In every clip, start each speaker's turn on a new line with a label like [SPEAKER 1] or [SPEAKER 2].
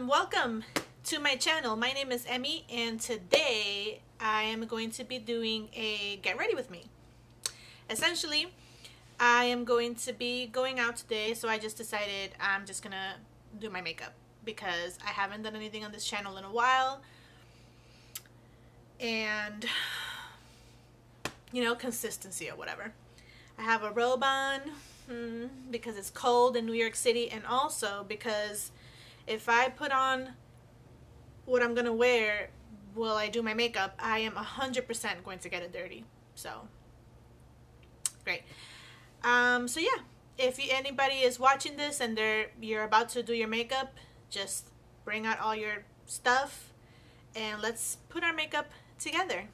[SPEAKER 1] Welcome to my channel. My name is Emmy, and today I am going to be doing a get ready with me. Essentially, I am going to be going out today, so I just decided I'm just gonna do my makeup because I haven't done anything on this channel in a while, and you know, consistency or whatever. I have a robe on because it's cold in New York City, and also because if I put on what I'm gonna wear while I do my makeup, I am 100% going to get it dirty. So great. So yeah, if anybody is watching this and you're about to do your makeup, just bring out all your stuff and let's put our makeup together.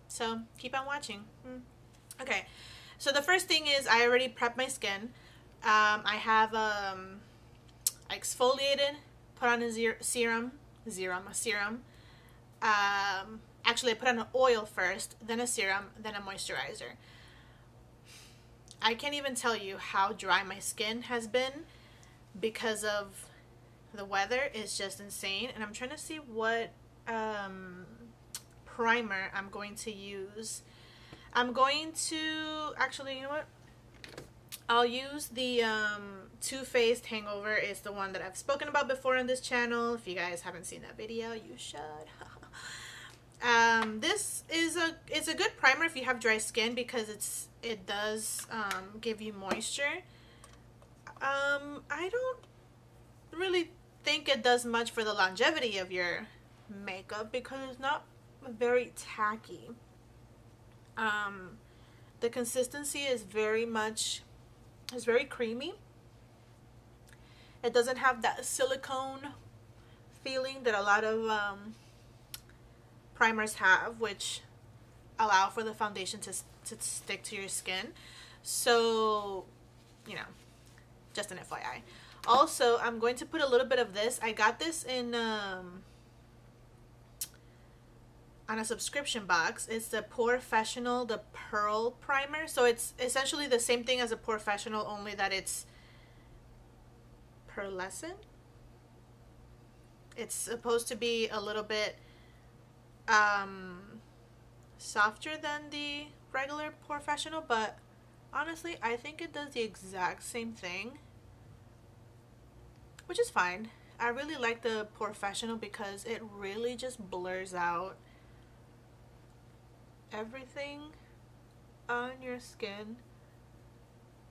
[SPEAKER 1] So keep on watching. Okay, so the first thing is I already prepped my skin. I have I exfoliated, put on a serum. Actually, I put on an oil first, then a serum, then a moisturizer. I can't even tell you how dry my skin has been because of the weather. It's just insane. And I'm trying to see what primer I'm going to use. I'm going to, actually, you know what? I'll use the Faced Hangover. Is the one that I've spoken about before on this channel. If you guys haven't seen that video, you should. This is it's a good primer if you have dry skin because it does give you moisture. I don't really think it does much for the longevity of your makeup because it's not very tacky. The consistency is very creamy. It doesn't have that silicone feeling that a lot of primers have, which allow for the foundation to stick to your skin. So, you know, just an FYI. Also, I'm going to put a little bit of this. I got this in on a subscription box. It's the Professional, the Pearl Primer. So it's essentially the same thing as a Professional, only that it's pearlescent. It's supposed to be a little bit softer than the regular Professional, but honestly I think it does the exact same thing, which is fine. I really like the Professional because it really just blurs out everything on your skin,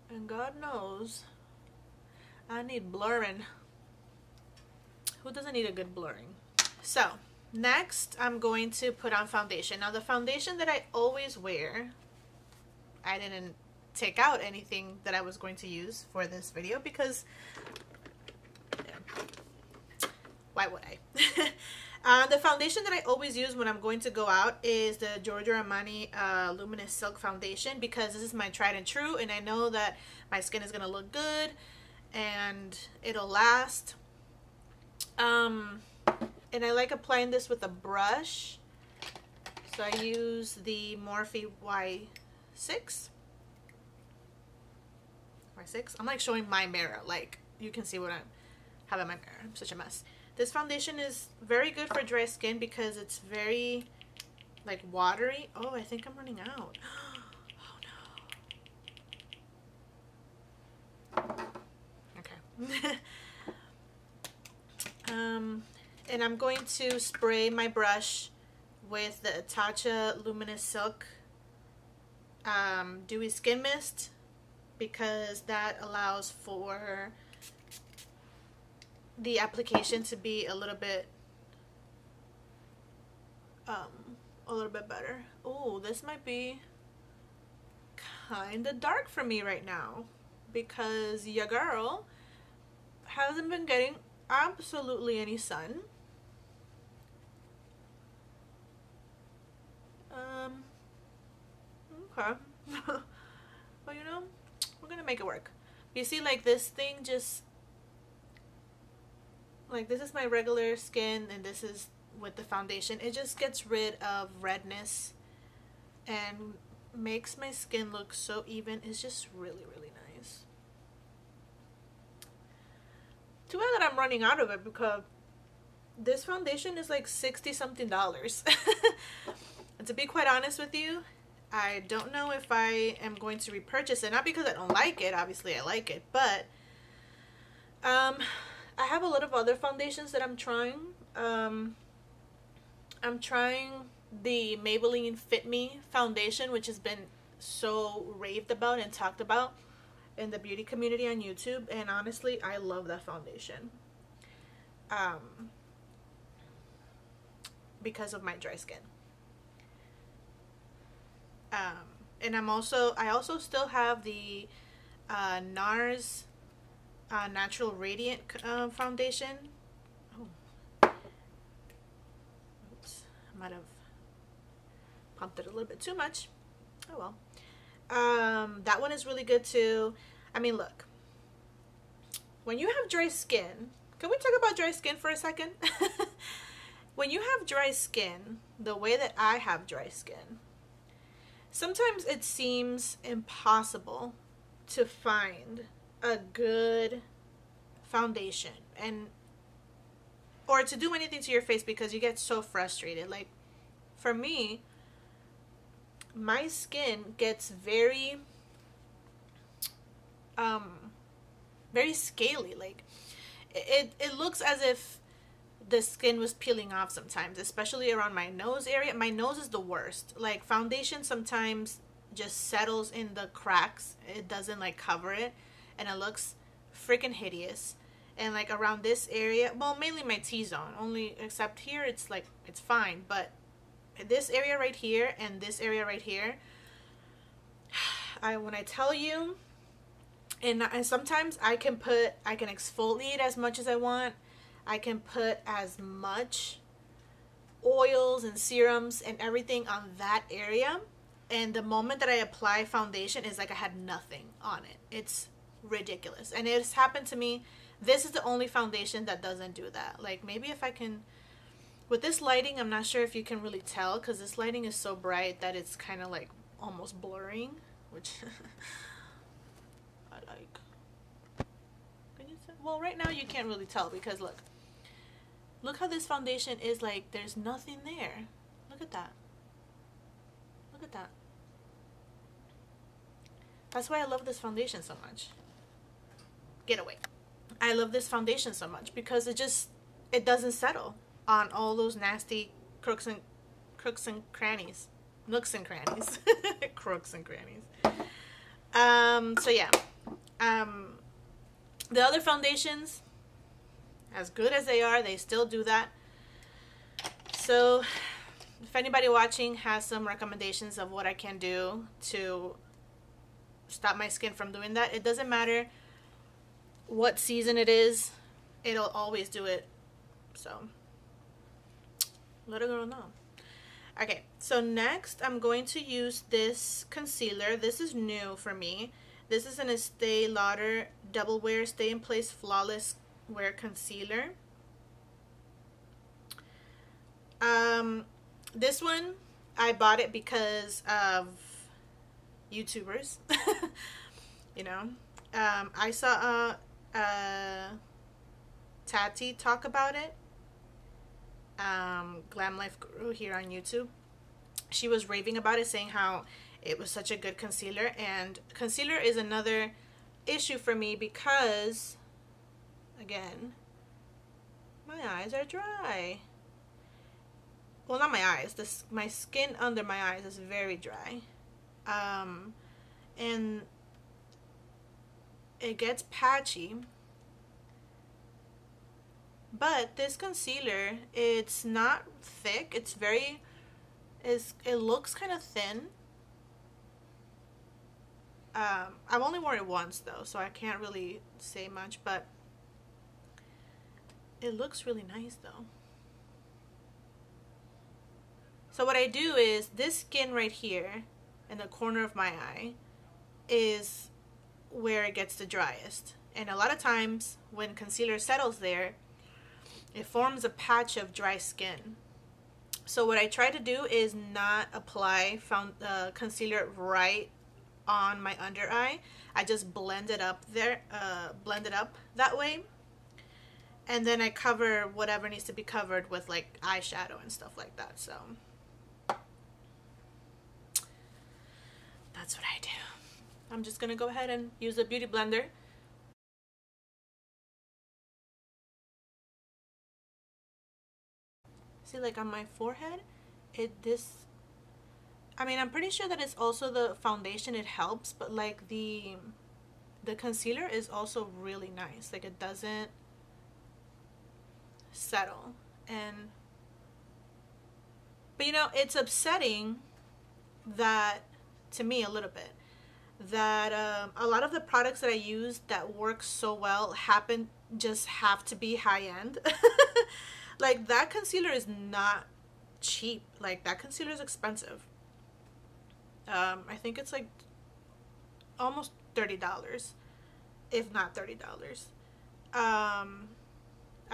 [SPEAKER 1] and God knows I need blurring. Who doesn't need a good blurring? So next I'm going to put on foundation. Now the foundation that I always wear, I didn't take out anything that I was going to use for this video because why would I? The foundation that I always use when I'm going to go out is the Giorgio Armani Luminous Silk Foundation because this is my tried and true, and I know that my skin is going to look good and it'll last. And I like applying this with a brush. So I use the Morphe Y6. I'm like showing my mirror, like you can see what I have in my mirror. I'm such a mess. This foundation is very good for dry skin because it's very like watery. Oh, I think I'm running out. Oh no. Okay. And I'm going to spray my brush with the Tarte Luminous Silk Dewy Skin Mist because that allows for the application to be a little bit better. Oh, this might be kind of dark for me right now because your girl hasn't been getting absolutely any sun. Okay. Well, you know, we're gonna make it work. You see, like this thing just like this is my regular skin and this is with the foundation. It just gets rid of redness and makes my skin look so even. It's just really nice. Too bad that I'm running out of it because this foundation is like $60 something. And to be quite honest with you, I don't know if I am going to repurchase it. Not because I don't like it, obviously I like it, but I have a lot of other foundations that I'm trying. I'm trying the Maybelline Fit Me foundation, which has been so raved about and talked about in the beauty community on YouTube, and honestly I love that foundation because of my dry skin. And I also still have the NARS Natural Radiant foundation. Oh, oops, I might have pumped it a little bit too much. Oh well. That one is really good too. I mean, look, when you have dry skin, can we talk about dry skin for a second? When you have dry skin, the way that I have dry skin, sometimes it seems impossible to find a good foundation or to do anything to your face because you get so frustrated. Like for me, my skin gets very scaly. Like it looks as if the skin was peeling off sometimes, especially around my nose area. My nose is the worst. Like foundation sometimes just settles in the cracks. It doesn't like cover it, and it looks freaking hideous. And like around this area, well, mainly my T-zone, only except here it's like it's fine, but this area right here and this area right here, when I tell you, and sometimes I can exfoliate as much as I want. I can put as much oils and serums and everything on that area, and the moment that I apply foundation, is like I had nothing on it. It's ridiculous. And it's happened to me. This is the only foundation that doesn't do that. Like maybe if I can, with this lighting, I'm not sure if you can really tell because this lighting is so bright that it's kind of like almost blurring, which I like. Can you see? Well, right now you can't really tell because look how this foundation is like, there's nothing there. Look at that. Look at that. That's why I love this foundation so much. Get away. I love this foundation so much because it doesn't settle on all those nasty crooks and crannies. Nooks and crannies. Crooks and crannies. So yeah. The other foundations, as good as they are, they still do that. So if anybody watching has some recommendations of what I can do to stop my skin from doing that, it doesn't matter what season it is, it'll always do it. So let a girl know. Okay, so next I'm going to use this concealer. This is new for me. This is an Estée Lauder Double Wear Stay in Place Flawless Wear Concealer. This one I bought it because of YouTubers. You know, I saw CHATTY talk about it. Glam Life Guru here on YouTube. She was raving about it, saying how it was such a good concealer. And concealer is another issue for me because, again, my eyes are dry. Well, not my eyes. My skin under my eyes is very dry. And it gets patchy. But this concealer, it's not thick. It looks kind of thin. I've only worn it once though, so I can't really say much, but it looks really nice though. So what I do is, this skin right here in the corner of my eye is where it gets the driest. And a lot of times when concealer settles there, it forms a patch of dry skin. So what I try to do is not apply concealer right on my under eye. I just blend it up there, blend it up that way. And then I cover whatever needs to be covered with like eyeshadow and stuff like that. So that's what I do. I'm just gonna go ahead and use a beauty blender. See, like on my forehead, I mean, I'm pretty sure that it's also the foundation, it helps, but like the concealer is also really nice. Like it doesn't settle. But you know, it's upsetting that, to me a little bit, that a lot of the products that I use that work so well have to be high-end. Like that concealer is not cheap. Like that concealer is expensive. I think it's like almost $30, if not $30.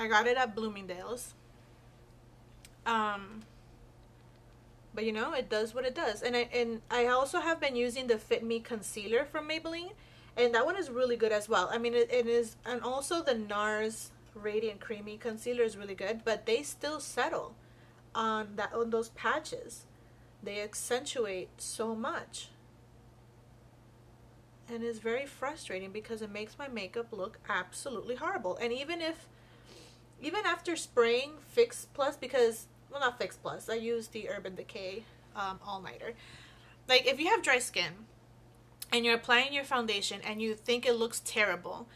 [SPEAKER 1] I got it at Bloomingdale's. But you know, it does what it does. And I also have been using the Fit Me concealer from Maybelline, and that one is really good as well. I mean, it is, and also the NARS Radiant Creamy concealer is really good, but they still settle on those patches. They accentuate so much, and it's very frustrating because it makes my makeup look absolutely horrible. And even after spraying Fix Plus, because, well, not Fix Plus, I use the Urban Decay all-nighter. Like if you have dry skin and you're applying your foundation and you think it looks terrible,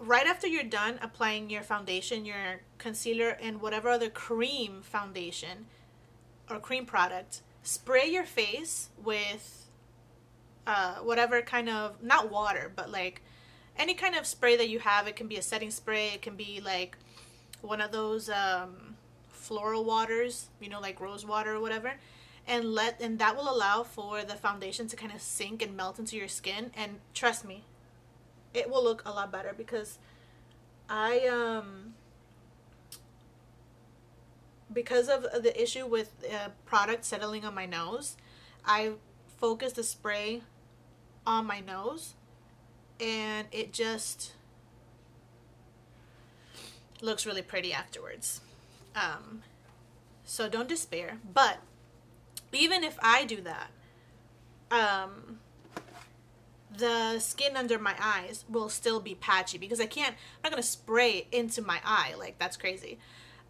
[SPEAKER 1] right after you're done applying your foundation, your concealer, and whatever other cream foundation or cream product, spray your face with whatever kind of, not water, but like any kind of spray that you have. It can be a setting spray, it can be like one of those floral waters, you know, like rose water or whatever, and that will allow for the foundation to kind of sink and melt into your skin. And trust me, it will look a lot better, because because of the issue with product settling on my nose, I focused the spray on my nose, and it just looks really pretty afterwards. So don't despair. But even if I do that, the skin under my eyes will still be patchy, because I'm not gonna spray it into my eye, like that's crazy.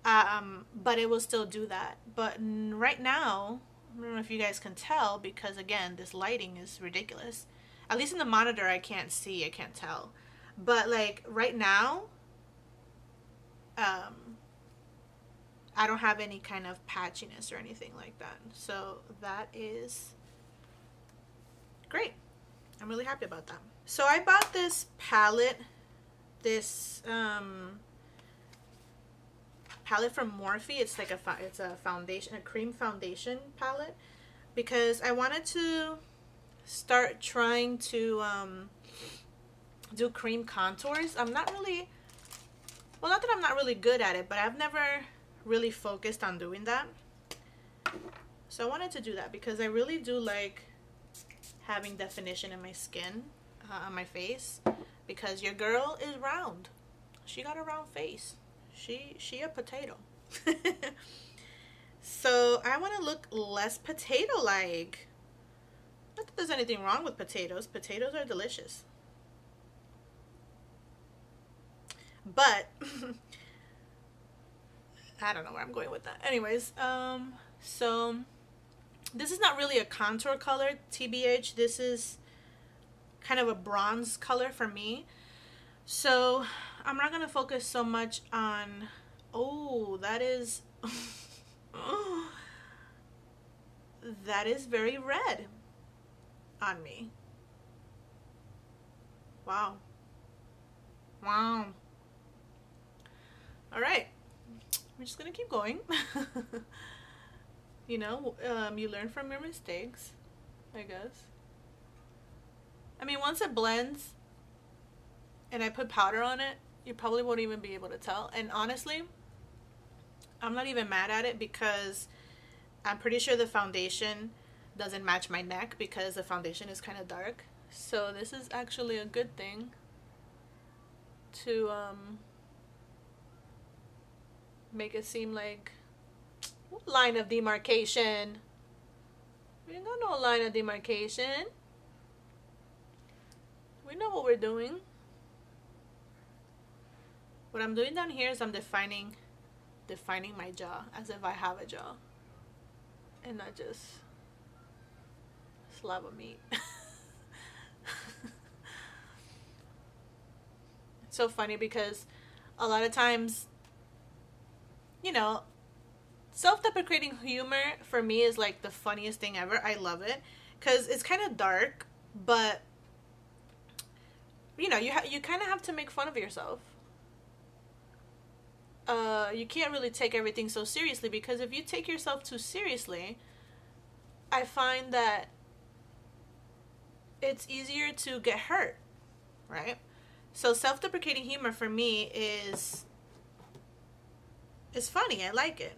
[SPEAKER 1] But it will still do that. But right now, I don't know if you guys can tell, because again, this lighting is ridiculous. At least in the monitor I can't tell. But like right now, I don't have any kind of patchiness or anything like that. So that is great. I'm really happy about that. So I bought this palette, this palette from Morphe. It's like it's a foundation, a cream foundation palette, because I wanted to start trying to do cream contours. I'm not really, well, not that I'm not really good at it, but I've never really focused on doing that. So I wanted to do that because I really do like having definition in my skin, on my face, because your girl is round. She got a round face. She a potato. So I want to look less potato-like. Not that there's anything wrong with potatoes. Potatoes are delicious. But I don't know where I'm going with that. Anyways, so this is not really a contour color, TBH. This is kind of a bronze color for me. So I'm not going to focus so much on, oh, that is, that is very red on me. Wow. Wow. All right. We're just going to keep going. You know, you learn from your mistakes, I guess. I mean, once it blends and I put powder on it, you probably won't even be able to tell. And honestly, I'm not even mad at it, because I'm pretty sure the foundation doesn't match my neck, because the foundation is kind of dark. So this is actually a good thing to make it seem like line of demarcation. We ain't got no line of demarcation. We know what we're doing. What I'm doing down here is I'm defining my jaw as if I have a jaw and not just slab of meat. It's so funny because a lot of times, you know, self-deprecating humor for me is like the funniest thing ever. I love it because it's kind of dark, but you know, you kind of have to make fun of yourself. You can't really take everything so seriously, because if you take yourself too seriously, I find that it's easier to get hurt, right? So self-deprecating humor for me is funny. I like it.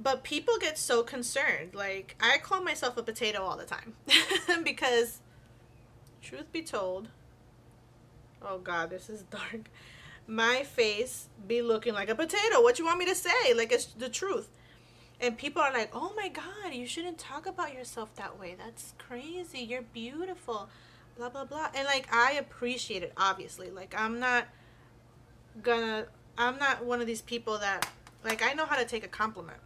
[SPEAKER 1] But people get so concerned. Like, I call myself a potato all the time because, truth be told, oh God, this is dark. My face be looking like a potato. What you want me to say? Like, it's the truth. And people are like, oh my God, you shouldn't talk about yourself that way. That's crazy. You're beautiful. Blah, blah, blah. And like, I appreciate it, obviously. Like, I'm not one of these people that, like, I know how to take a compliment.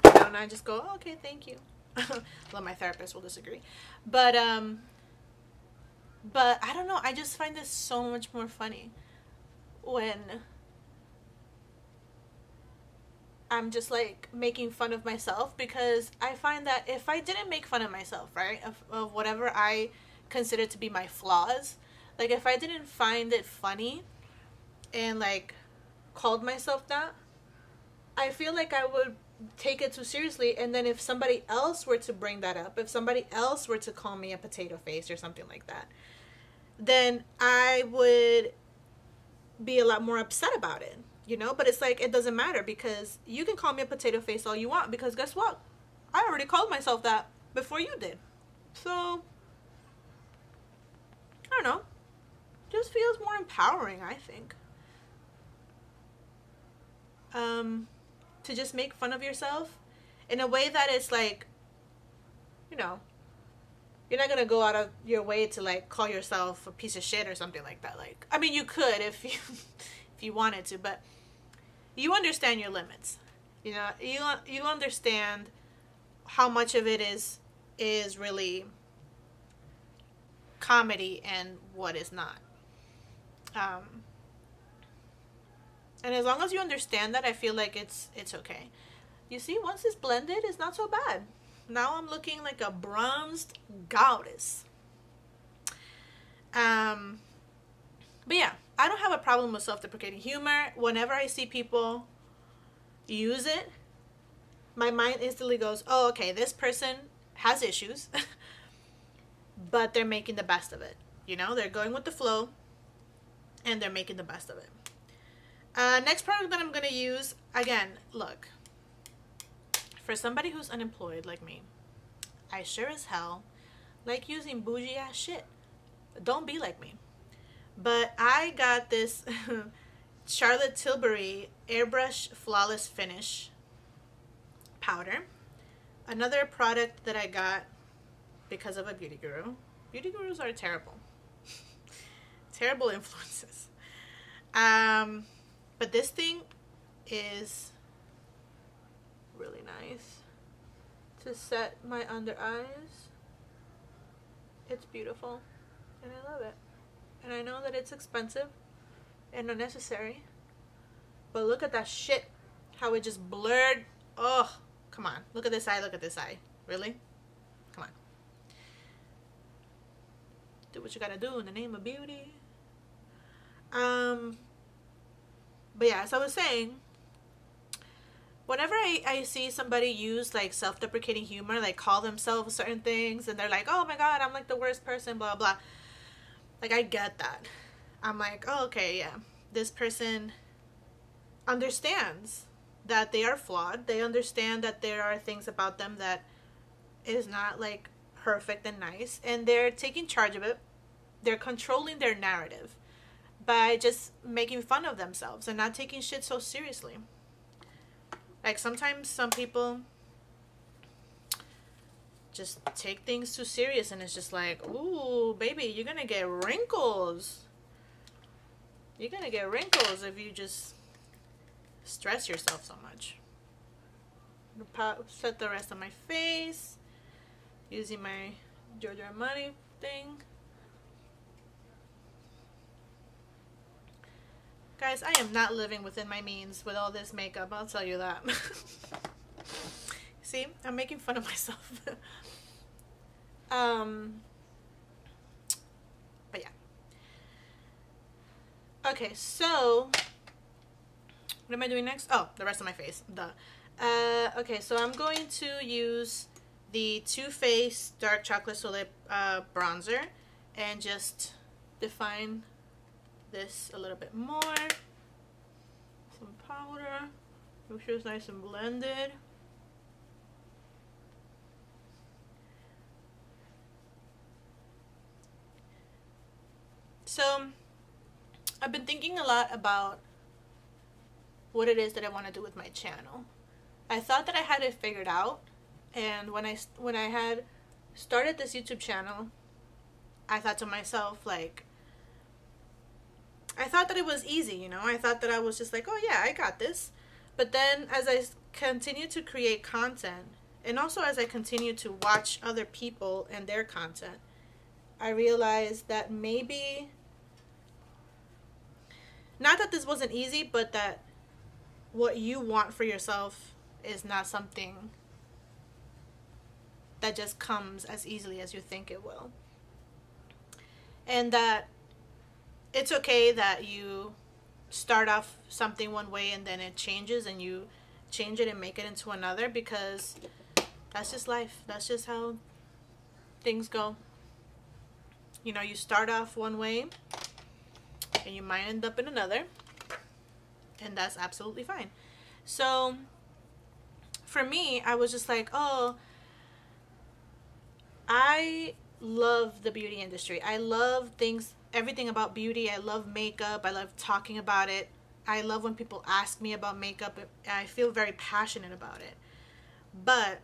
[SPEAKER 1] You know, and I just go, oh, okay, thank you. Well, my therapist will disagree. But I don't know. I just find this so much more funny when I'm just like making fun of myself, because I find that if I didn't make fun of myself, right, of whatever I consider to be my flaws, like if I didn't find it funny and like called myself that, I feel like I would take it too seriously. And then if somebody else were to bring that up, if somebody else were to call me a potato face or something like that, then I would be a lot more upset about it, you know? But it's like, it doesn't matter, because you can call me a potato face all you want, because guess what? I already called myself that before you did. So, I don't know. Just feels more empowering, I think. To just make fun of yourself in a way that it's like, you know, you're not gonna go out of your way to like call yourself a piece of shit or something like that. Like, I mean, you could if you wanted to, but you understand your limits. You know, you understand how much of it is really comedy and what is not. And as long as you understand that, I feel like it's okay. You see, once it's blended, it's not so bad. Now I'm looking like a bronzed goddess. But yeah, I don't have a problem with self-deprecating humor. Whenever I see people use it, my mind instantly goes, oh, okay, this person has issues, but they're making the best of it. You know, they're going with the flow, and they're making the best of it. Next product that I'm going to use, again, look, for somebody who's unemployed like me, I sure as hell like using bougie ass shit. Don't be like me. But I got this Charlotte Tilbury Airbrush Flawless Finish powder. Another product that I got because of a beauty guru. Beauty gurus are terrible. Terrible influences. But this thing is really nice to set my under eyes. It's beautiful and I love it. And I know that it's expensive and unnecessary, but look at that shit, how it just blurred. Oh, come on. Look at this eye, look at this eye. Really? Come on. Do what you gotta do in the name of beauty. But yeah, as I was saying, whenever I see somebody use like self-deprecating humor, like call themselves certain things, and they're like, oh my God, I'm like the worst person, blah, blah. Like, I get that. I'm like, oh, okay, yeah. This person understands that they are flawed. They understand that there are things about them that is not like perfect and nice, and they're taking charge of it. They're controlling their narrative. by just making fun of themselves and not taking shit so seriously. Like sometimes some people just take things too serious, and it's just like, ooh, baby, you're gonna get wrinkles. You're gonna get wrinkles if you just stress yourself so much. Set the rest of my face using my Giorgio Armani thing. Guys, I am not living within my means with all this makeup, I'll tell you that. See, I'm making fun of myself. But yeah. Okay, so what am I doing next? Oh, the rest of my face. Duh. Okay, so I'm going to use the Too Faced Dark Chocolate Soleil bronzer and just define this a little bit more. Some powder. Make sure it's nice and blended. So I've been thinking a lot about what it is that I want to do with my channel. I thought that I had it figured out, and when I had started this YouTube channel, I thought to myself, like, I thought that it was easy, you know? I thought that I was just like, oh yeah, I got this. But then as I continue to create content, and also as I continue to watch other people and their content, I realized that maybe, not that this wasn't easy, but that what you want for yourself is not something that just comes as easily as you think it will. And that it's okay that you start off something one way and then it changes and you change it and make it into another, because that's just life. That's just how things go. You know, you start off one way and you might end up in another, and that's absolutely fine. So for me, I was just like, oh, I love the beauty industry. I love things, everything about beauty. I love makeup. I love talking about it. I love when people ask me about makeup. I feel very passionate about it. But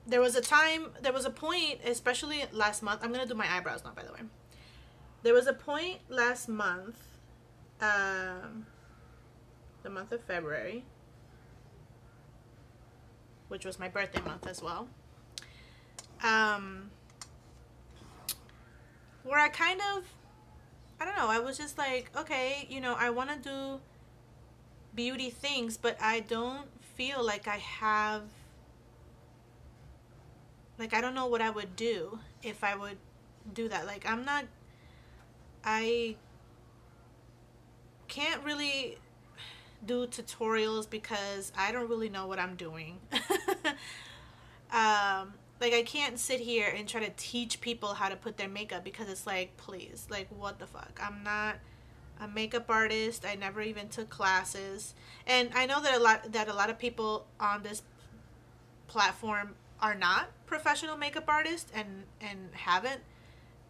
[SPEAKER 1] there was a point, especially last month. I'm going to do my eyebrows now, by the way. There was a point last month, the month of February, which was my birthday month as well, where I kind of, I don't know, I was just like, okay, you know, I want to do beauty things, but I don't feel like I have, like, I don't know what I would do if I would do that. Like, I can't really do tutorials because I don't really know what I'm doing. Like, I can't sit here and try to teach people how to put their makeup, because it's like, please, like, what the fuck? I'm not a makeup artist. I never even took classes. And I know that a lot of people on this platform are not professional makeup artists and haven't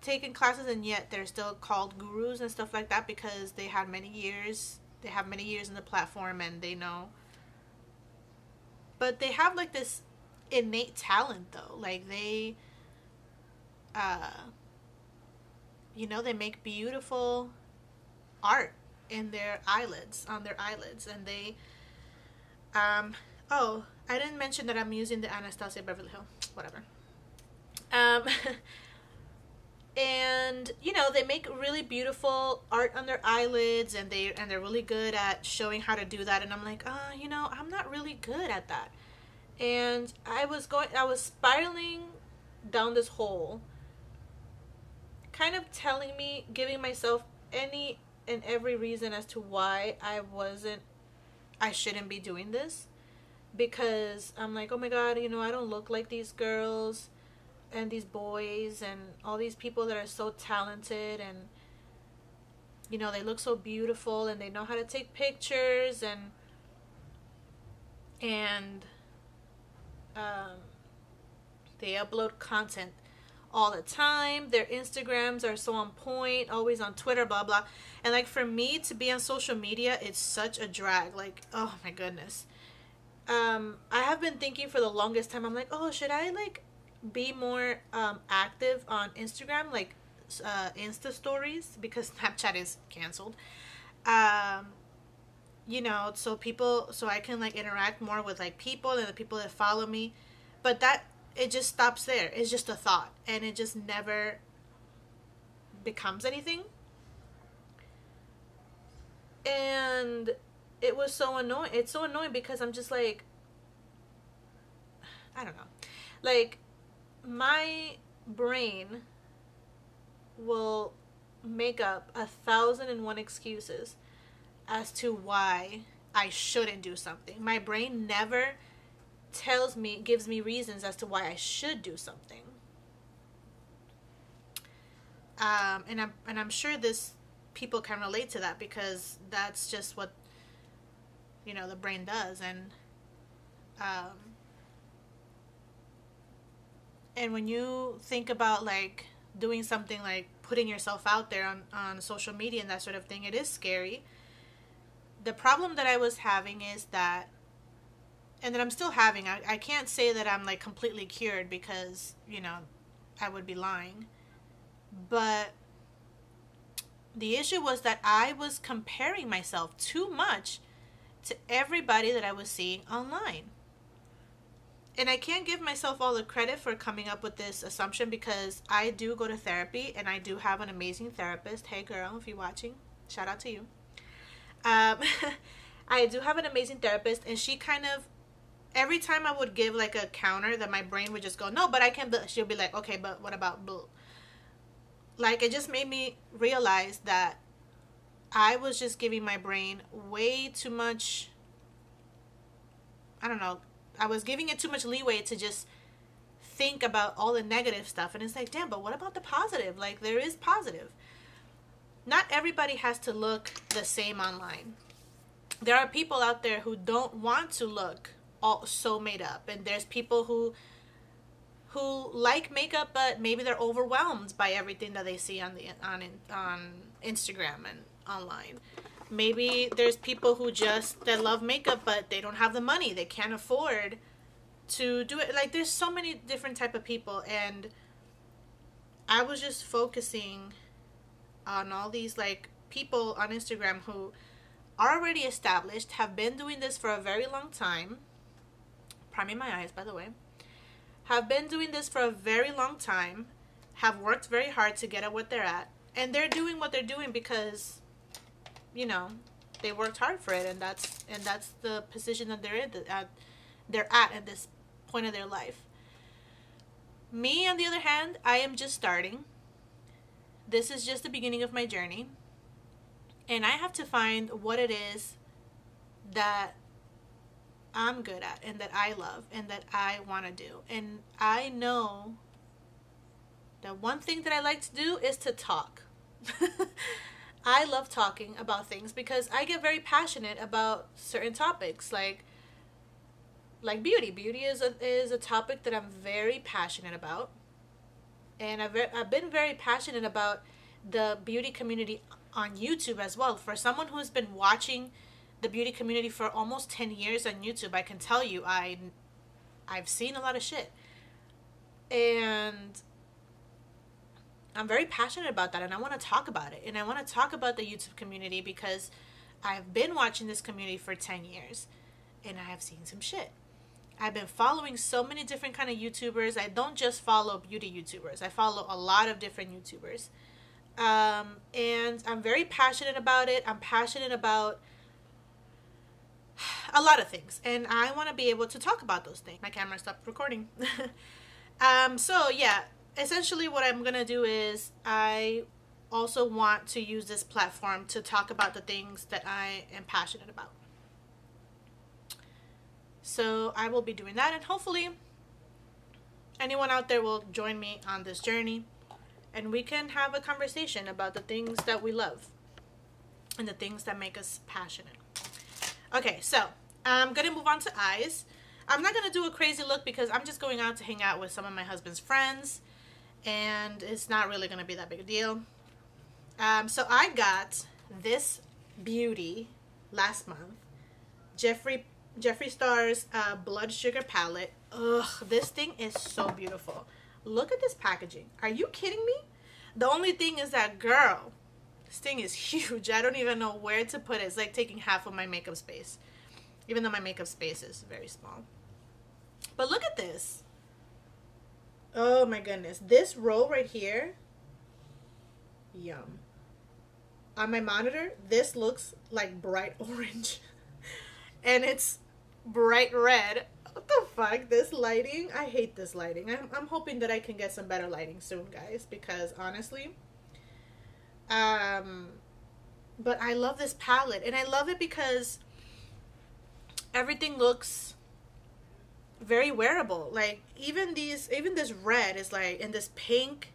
[SPEAKER 1] taken classes, and yet they're still called gurus and stuff like that, because they have many years in the platform and they know. But they have like this innate talent though. Like they you know, they make beautiful art in their eyelids, on their eyelids, and they oh, I didn't mention that I'm using the Anastasia Beverly Hills, whatever. And you know, they make really beautiful art on their eyelids, and they're really good at showing how to do that. And I'm like, you know, I'm not really good at that. And I was spiraling down this hole, kind of telling me, giving myself any and every reason as to why I shouldn't be doing this, because I'm like, oh my god, you know, I don't look like these girls and these boys and all these people that are so talented, and you know, they look so beautiful and they know how to take pictures, and they upload content all the time. Their Instagrams are so on point, always on Twitter, blah blah. And like for me to be on social media, it's such a drag. Like, oh my goodness. I have been thinking for the longest time, I'm like, oh, should I like be more active on Instagram, like Insta stories, because Snapchat is canceled. You know, so I can like interact more with like people and the people that follow me. But that, it just stops there. It's just a thought, and it just never becomes anything. And it was so annoying. It's so annoying because I'm just like, I don't know. Like, my brain will make up 1,001 excuses as to why I shouldn't do something. My brain never gives me reasons as to why I should do something. And I'm sure people can relate to that, because that's just what, you know, the brain does. And when you think about like doing something like putting yourself out there on social media and that sort of thing, it is scary. The problem that I was having is that, and that I'm still having, I can't say that I'm like completely cured, because, you know, I would be lying. But the issue was that I was comparing myself too much to everybody that I was seeing online. And I can't give myself all the credit for coming up with this assumption, because I do go to therapy and I do have an amazing therapist. Hey girl, if you're watching, shout out to you. I do have an amazing therapist, and she kind of, every time I would give like a counter, that my brain would just go, no, but I can, she'll be like, okay, but what about blue? Like, it just made me realize that I was just giving my brain way too much, I don't know, I was giving it too much leeway to just think about all the negative stuff. And it's like, damn, but what about the positive? Like, there is positive. Not everybody has to look the same online. There are people out there who don't want to look all so made up. And there's people who like makeup, but maybe they're overwhelmed by everything that they see on Instagram and online. Maybe there's people that love makeup, but they don't have the money. They can't afford to do it. Like, there's so many different type of people, and I was just focusing on all these like people on Instagram who are already established, have been doing this for a very long time. Priming my eyes, by the way. Have been doing this for a very long time, have worked very hard to get at what they're at, and they're doing what they're doing because, you know, they worked hard for it, and that's the position that they're at this point of their life. Me, on the other hand, I am just starting. This is just the beginning of my journey, and I have to find what it is that I'm good at and that I love and that I want to do. And I know that one thing that I like to do is to talk. I love talking about things because I get very passionate about certain topics, like beauty. Beauty is a topic that I'm very passionate about, and I've been very passionate about the beauty community on YouTube as well. For someone who's been watching the beauty community for almost 10 years on YouTube, I can tell you I've seen a lot of shit, and I'm very passionate about that, and I want to talk about it, and I want to talk about the YouTube community because I've been watching this community for 10 years, and I have seen some shit. I've been following so many different kind of YouTubers. I don't just follow beauty YouTubers. I follow a lot of different YouTubers, and I'm very passionate about it. I'm passionate about a lot of things, and I want to be able to talk about those things. My camera stopped recording. So yeah, essentially what I'm gonna do is I also want to use this platform to talk about the things that I am passionate about. So I will be doing that, and hopefully anyone out there will join me on this journey, and we can have a conversation about the things that we love and the things that make us passionate. Okay, so I'm going to move on to eyes. I'm not going to do a crazy look because I'm just going out to hang out with some of my husband's friends. and it's not really going to be that big a deal. So I got this beauty last month. Jeffree Star's Blood Sugar Palette. Ugh, this thing is so beautiful. Look at this packaging. Are you kidding me? The only thing is that, girl, this thing is huge. I don't even know where to put it. It's like taking half of my makeup space, even though my makeup space is very small. But look at this. Oh my goodness. This row right here, yum. On my monitor, this looks like bright orange. And it's bright red. What the fuck? This lighting? I hate this lighting. I'm hoping that I can get some better lighting soon, guys, because honestly, but I love this palette, and I love it because everything looks very wearable. Like even this red is like, and this pink.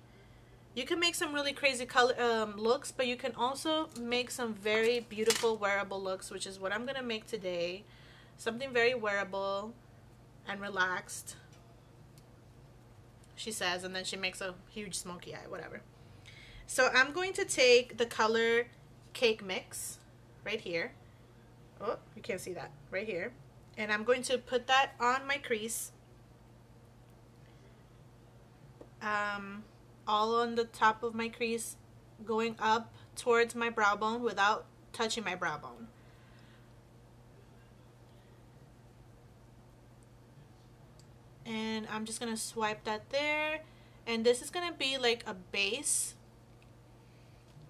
[SPEAKER 1] You can make some really crazy color looks, but you can also make some very beautiful wearable looks, which is what I'm gonna make today. Something very wearable and relaxed, she says, and then she makes a huge smoky eye, whatever. So I'm going to take the color Cake Mix right here. Oh, you can't see that, right here. And I'm going to put that on my crease. All on the top of my crease, going up towards my brow bone without touching my brow bone. And I'm just gonna swipe that there, and this is gonna be like a base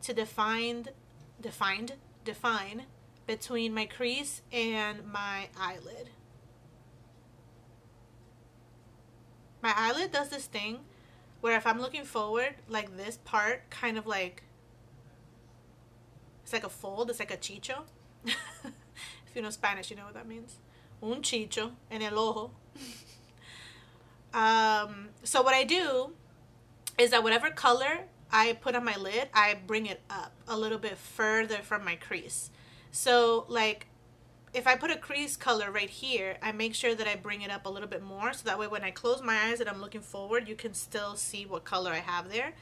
[SPEAKER 1] to define between my crease and my eyelid. My eyelid does this thing where if I'm looking forward, like this part kind of like, it's like a fold, it's like a chicho. If you know Spanish, you know what that means. Un chicho en el ojo. So what I do is that whatever color I put on my lid, I bring it up a little bit further from my crease. So like if I put a crease color right here, I make sure that I bring it up a little bit more, so that way when I close my eyes and I'm looking forward, you can still see what color I have there,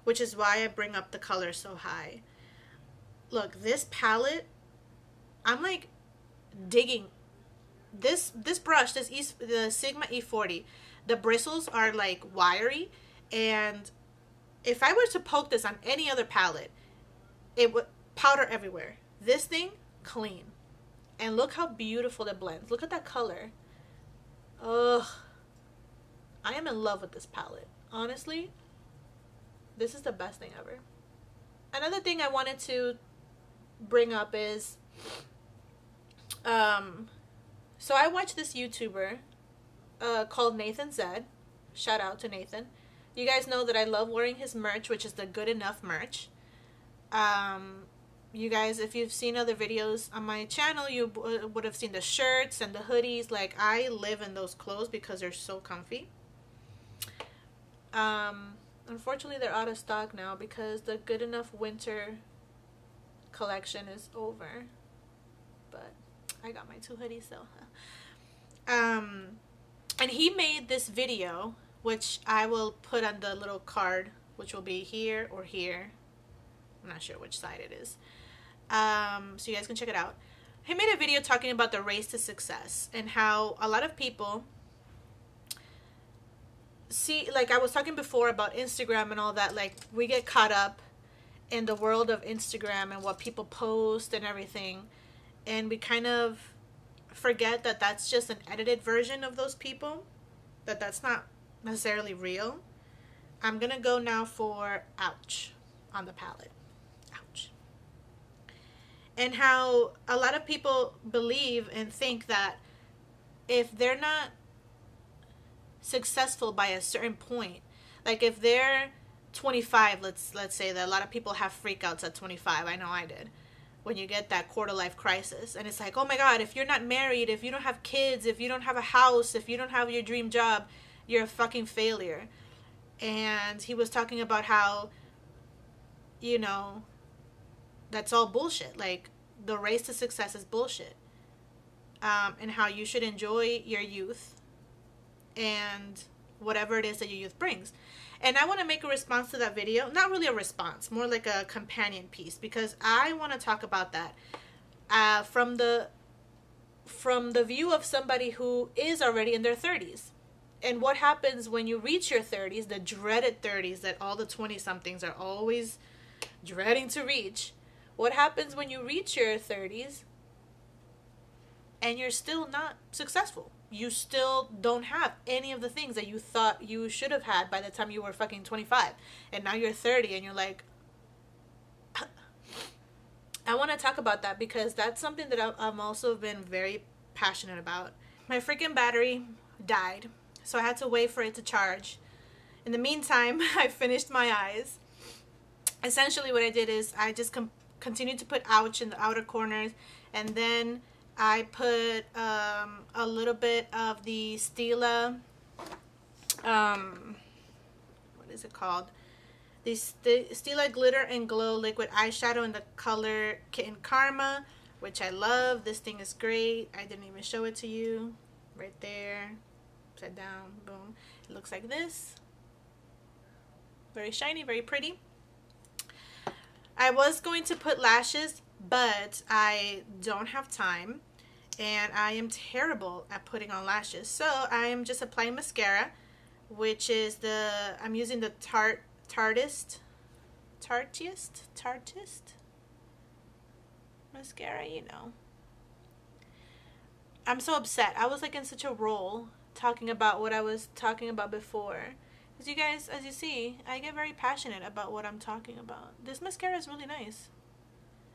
[SPEAKER 1] which is why I bring up the color so high. Look, this palette, I'm like digging. This brush, the Sigma E40, the bristles are like wiry, and if I were to poke this on any other palette, it would powder everywhere. This thing, clean. And look how beautiful it blends. Look at that color. Ugh. I am in love with this palette. Honestly, this is the best thing ever. Another thing I wanted to bring up is, so I watched this YouTuber called Nathan Zed. Shout out to Nathan. You guys know that I love wearing his merch, which is the Good Enough merch. You guys, if you've seen other videos on my channel, you would have seen the shirts and the hoodies. Like, I live in those clothes because they're so comfy. Unfortunately, they're out of stock now because the Good Enough winter collection is over. But I got my 2 hoodies, so. And he made this video, which I will put on the little card, which will be here or here. I'm not sure which side it is. So you guys can check it out. He made a video talking about the race to success and how a lot of people see, like I was talking before about Instagram and all that, like we get caught up in the world of Instagram and what people post and everything, and we kind of forget that that's just an edited version of those people, that's not necessarily real. I'm gonna go now for Ouch on the palette. Ouch. And how a lot of people believe and think that if they're not successful by a certain point, like if they're 25, let's say that a lot of people have freakouts at 25. I know I did. When you get that quarter life crisis, and it's like, oh my God, if you're not married, if you don't have kids, if you don't have a house, if you don't have your dream job, you're a fucking failure. And he was talking about how, you know, that's all bullshit. Like, the race to success is bullshit. And how you should enjoy your youth and whatever it is that your youth brings. And I want to make a response to that video. Not really a response, more like a companion piece, because I want to talk about that from the view of somebody who is already in their 30s. And what happens when you reach your 30s, the dreaded 30s that all the 20-somethings are always dreading to reach. What happens when you reach your 30s and you're still not successful? You still don't have any of the things that you thought you should have had by the time you were fucking 25. And now you're 30 and you're like, I want to talk about that because that's something that I've also been very passionate about. My freaking battery died, so I had to wait for it to charge. In the meantime, I finished my eyes. Essentially what I did is I just continued to put ouch in the outer corners, and then I put a little bit of the Stila, what is it called? The Stila Glitter and Glow Liquid Eyeshadow in the color Kitten Karma, which I love. This thing is great. I didn't even show it to you. Right there. Upside down. Boom. It looks like this. Very shiny, very pretty. I was going to put lashes, but I don't have time. And I am terrible at putting on lashes. So I am just applying mascara, which is I'm using the Tarte Tarteist mascara, you know. I'm so upset. I was like in such a role talking about what I was talking about before. Because you guys, as you see, I get very passionate about what I'm talking about. This mascara is really nice.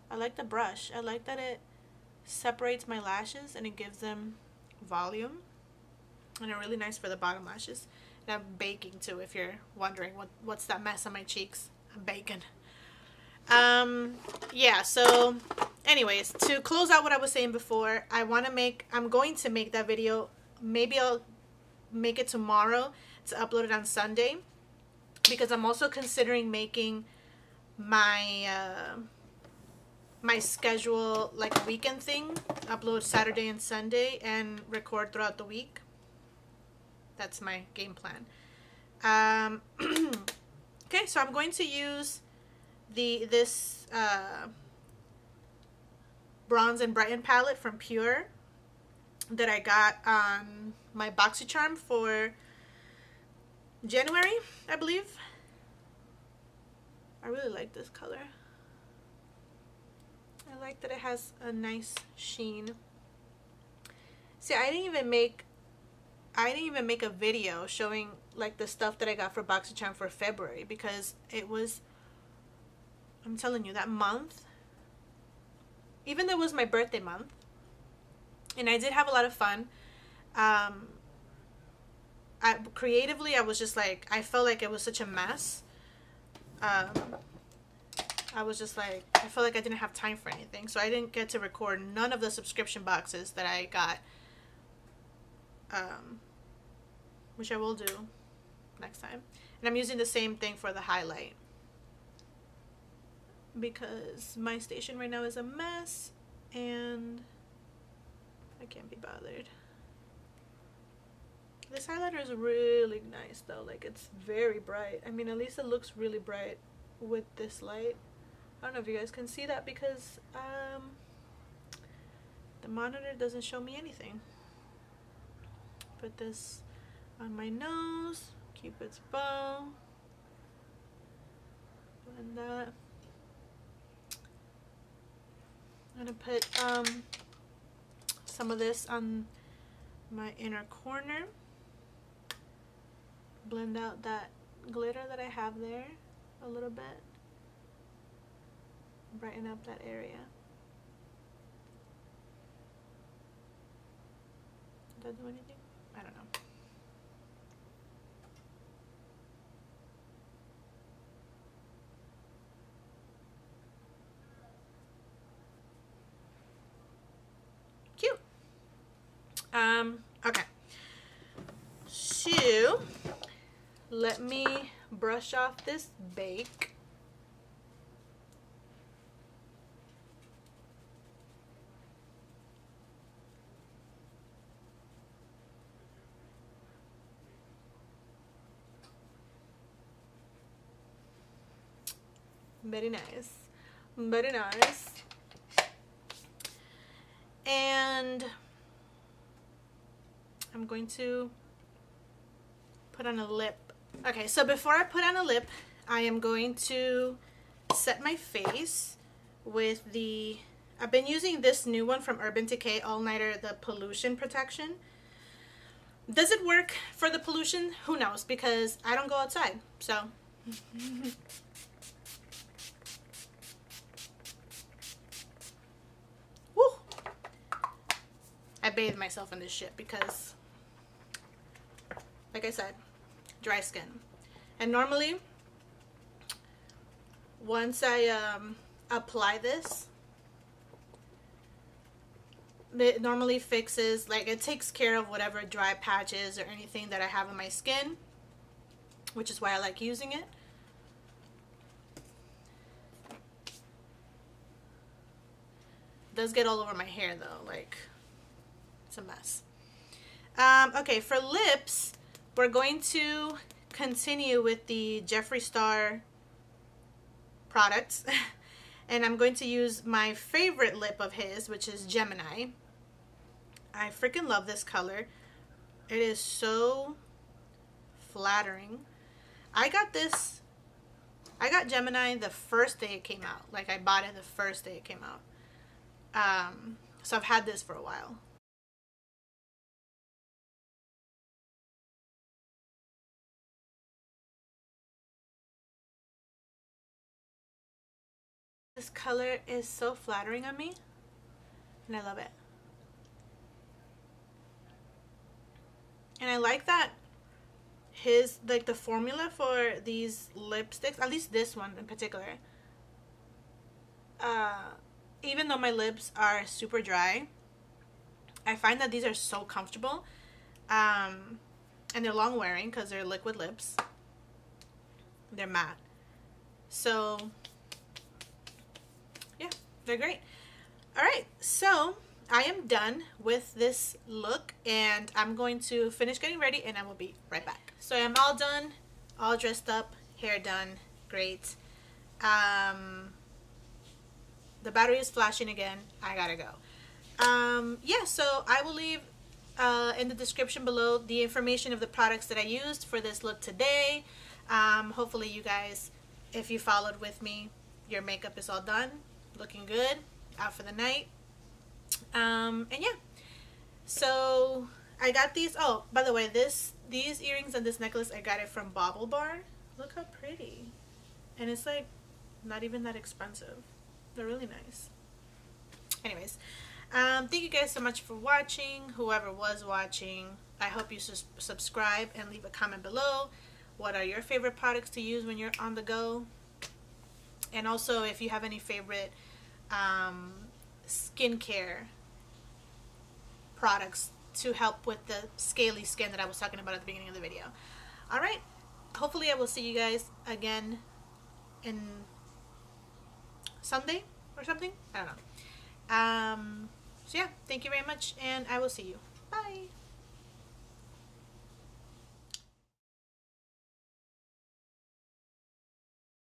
[SPEAKER 1] I like the brush. I like that it separates my lashes and it gives them volume. And they're really nice for the bottom lashes. And I'm baking too, if you're wondering what's that mess on my cheeks. I'm baking. Yeah, so anyways, to close out what I was saying before, I'm going to make that video. Maybe I'll make it tomorrow to upload it on Sunday, because I'm also considering making my my schedule like a weekend thing, upload Saturday and Sunday and record throughout the week. That's my game plan. Okay, so I'm going to use this Bronze and Brighten palette from Pure that I got on my BoxyCharm for January, I believe. I really like this color. I like that it has a nice sheen. See, I didn't even make a video showing like the stuff that I got for BoxyCharm for February, because it was, I'm telling you, that month, even though it was my birthday month, and I did have a lot of fun, creatively I was just like, I felt like it was such a mess. I was just like, I felt like I didn't have time for anything, so I didn't get to record none of the subscription boxes that I got, which I will do next time. And I'm using the same thing for the highlight, because my station right now is a mess and I can't be bothered. This highlighter is really nice though, like it's very bright. I mean, at least it looks really bright with this light. I don't know if you guys can see that because the monitor doesn't show me anything. Put this on my nose, Cupid's bow, blend that. I'm gonna put some of this on my inner corner, blend out that glitter that I have there a little bit, brighten up that area. Did that do anything? I don't know. Cute. Okay. So let me brush off this bake. Very nice. Very nice. And I'm going to put on a lip. Okay, so before I put on a lip, I am going to set my face with the, I've been using this new one from Urban Decay All Nighter, the Pollution Protection. Does it work for the pollution? Who knows, because I don't go outside, so. Woo! I bathed myself in this shit because, like I said, dry skin. And normally, once I apply this, it normally fixes, like, it takes care of whatever dry patches or anything that I have on my skin, which is why I like using it. It does get all over my hair though, like, it's a mess. Okay, for lips, we're going to continue with the Jeffree Star products. And I'm going to use my favorite lip of his, which is Gemini. I freaking love this color. It is so flattering. I got Gemini the first day it came out. Like, I bought it the first day it came out. So I've had this for a while. This color is so flattering on me, and I love it. And I like that his, like, the formula for these lipsticks, at least this one in particular, even though my lips are super dry, I find that these are so comfortable, and they're long wearing because they're liquid lips. They're matte. So yeah, they're great. Alright, so I am done with this look, and I'm going to finish getting ready, and I will be right back. So I'm all done, all dressed up, hair done, great. The battery is flashing again. I gotta go. Yeah, so I will leave in the description below the information of the products that I used for this look today. Hopefully you guys, if you followed with me, your makeup is all done, looking good, out for the night. And yeah, so I got these. Oh, by the way, these earrings and this necklace, I got it from Bauble Bar. Look how pretty. And it's like not even that expensive. They're really nice. Anyways, thank you guys so much for watching. Whoever was watching, I hope you subscribe and leave a comment below. What are your favorite products to use when you're on the go? And also, if you have any favorite skincare products to help with the scaly skin that I was talking about at the beginning of the video. Alright, hopefully I will see you guys again in Sunday or something. I don't know. So yeah, thank you very much, and I will see you. Bye.